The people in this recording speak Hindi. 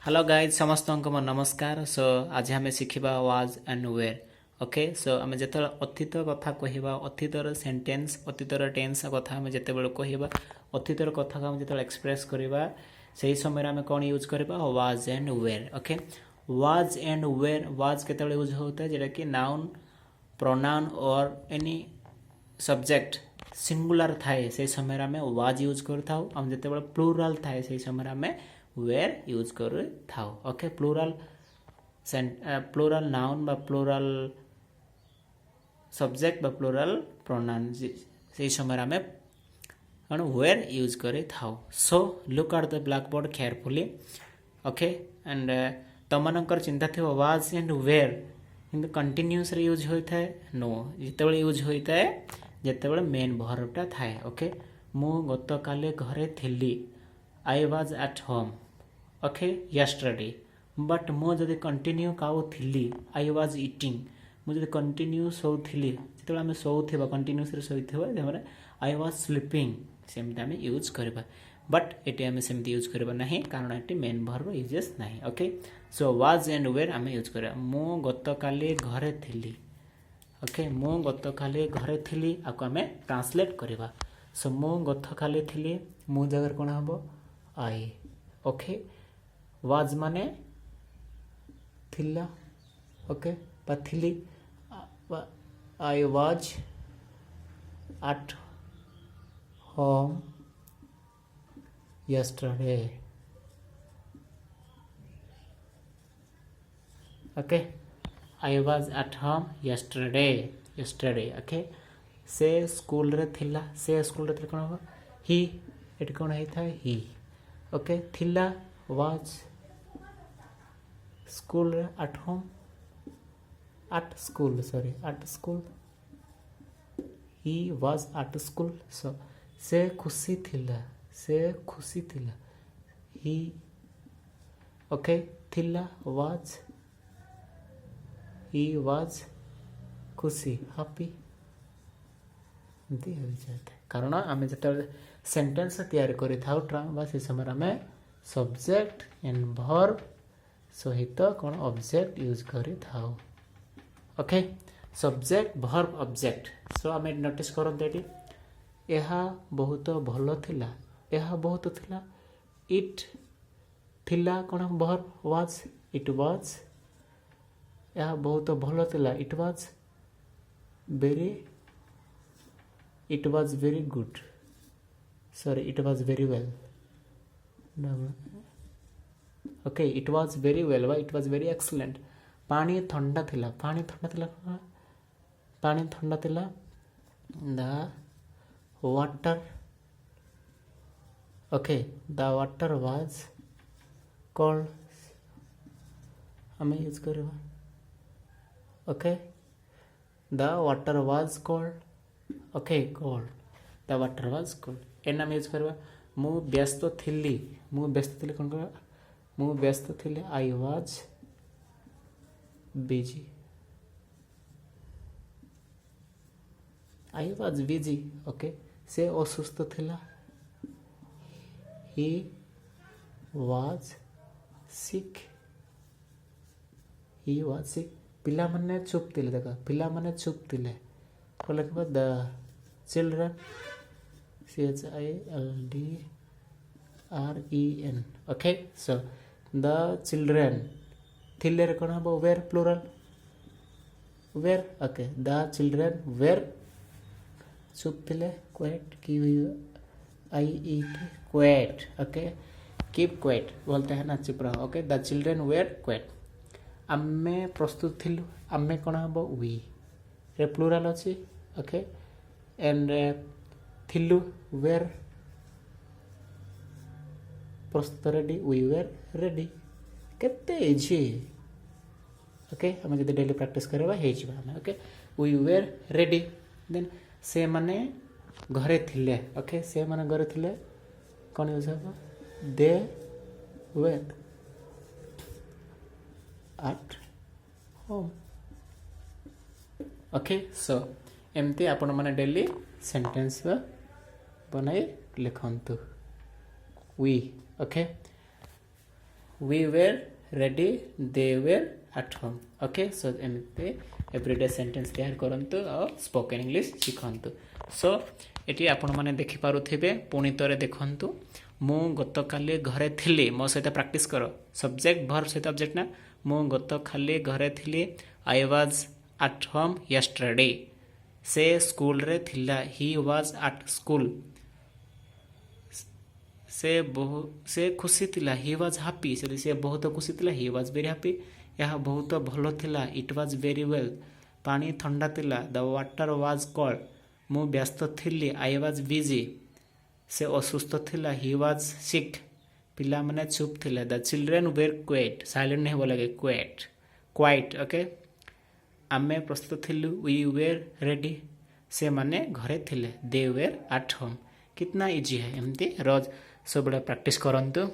हेलो गाइज समस्त को नमस्कार। सो आज आम शिखा was and were. Okay so आम जो अतीत कथा कहवा अतीतर सेंटेंस अतीतर टेन्स कथा आम जिते कहवा अतीतर कथा आम जो एक्सप्रेस करवा से समय आम कौन यूज करवा was and were. Okay was and were was के यूज होता है जोटा कि नाउन प्रोनाउन और एनी सब्जेक्ट सिंगुलर थाए से समय आम वाज यूज कर जो प्लूराल थाए से समय आम वेयर यूज कर थाउ। ओके प्लूराल प्लूराल नाउन बा प्लूराल सब्जेक्ट बा प्लूराल प्रोनाउन से समय आम कौन वेयर यूज कर थाउ। So look at the blackboard carefully. Okay and तमनकर चिंता थी वाज एंड वेयर किंतु कंटिन्यूस रे यूज होता है नो जिते यूज होता है जिते मेन भर्बटा थाए। ओके मु गत काले घरे थिली I was at home. Okay yesterday but मु जदि कंटिन्यू खाऊली आई वाज इटिंग मुझे कंटिन्यू शोली जो आम शोवा कंटिन्यूस शोथे आई वाज स्लीपिंग सेमती आम यूज करवा बट ये आम सेमती यूज करवा ना कारण ये मेन भर्ब यूजेस ना। Okay so was and were आम यूज करवा मु गत काली घरे थिली। ओके मु गत काली घरे थिली आपको आम ट्रांसलेट करवा। सो मु गत काली थिली मु जगह कौन हम आई। ओके वाज माने थिला। ओके थिली I was at home yesterday। Okay I was at home yesterday। Okay से स्कूल रे थिला से स्कूल रे कौन हम ही ये कौन होता है ही। ओके थिला was school at home at school sorry at school he was at school. So से खुशी थिला ही। ओके थिला वाज ही वाज खुशी हैप्पी कारण आम जो सेंटेंस तैयारी कर से समय आम सब्जेक्ट एंड भर्ब सहित कौन ऑब्जेक्ट यूज कर थाउ। Okay subject verb object. So आम नोटिस करते यह बहुत भल थिला यह बहुत थिला इट थिला कौन भर्ब वाज इट वाज यह बहुत भल थिला it was very good sorry it was very well. Okay it was very well वा इट वाज वेरी एक्सलेंट। पानी ठंडा थिला पानी ठंडा थिला the water. Okay the water was cold हमें यूज करवा। Okay the water was cold. Okay cold the water was cold एन आम यूज करवा। मु व्यस्त थिली कौन करवा मु व्यस्त थिली I was busy. I was busy. Okay से असुस्थ थिला ही वाज सिक पिला माने चुप थिले देखा पिला माने चुप थिले को लिखबा the children CHILDREN। Okay so the children थिले कौन हम were plural were. Okay the children were चुप थिले क्वेट की आई ईट क्वेट। ओके कीप क्वेट बोलते हैं ना चुप रहो। ओके द चिल्ड्रन वेर क्वेट आमे प्रस्तुत थिलु आमे कौन हम वी रे प्लूरल अच्छी। ओके एंड थिलु वेर प्रस्तुत रेडी वी वेर रेडी केते इजी। ओके हम जब डेली प्रैक्टिस करवा okay we were ready then से माने घरे थिले। ओके से माने घरे थिले कौन यूज हम they were at home. Okay so एमती आपण माने डेली सेंटेंस बनाई लिखंतु वी। Okay we were ready, they were at home. Okay, so एमती एवरीडे सेंटेंस तैयार करंतु और स्पोकन इंग्लिश शिखंतु. सो एटी आपण माने देखि पारुथिबे पुणी तरे देखंतु. मु गतकाली घरे थिली मो सहित प्रैक्टिस करो. सब्जेक्ट वर्ब सहित ऑब्जेक्ट ना. मु गतकाली घरे थिली. I was at home yesterday. से स्कूल रे थिला. He was at school. से खुशी थिला. He was happy. से बहुत खुशी थिला. He was very happy. यह बहुत भलो थिला. It was very well. पानी ठंडा थिला. The water was cold. मु व्यस्त थिली. I was busy. से असुस्थ थिला. He was sick. पिला माने चुप थिला. The children were quiet. Silent नहीं बोला गया. क्वाइट. ओके, आमे प्रस्तुत थिलु. We were ready. से माने घरे थिले. दे वेर एट होम. कितना इजी है. एमती रोज सब प्रैक्टिस करंतु.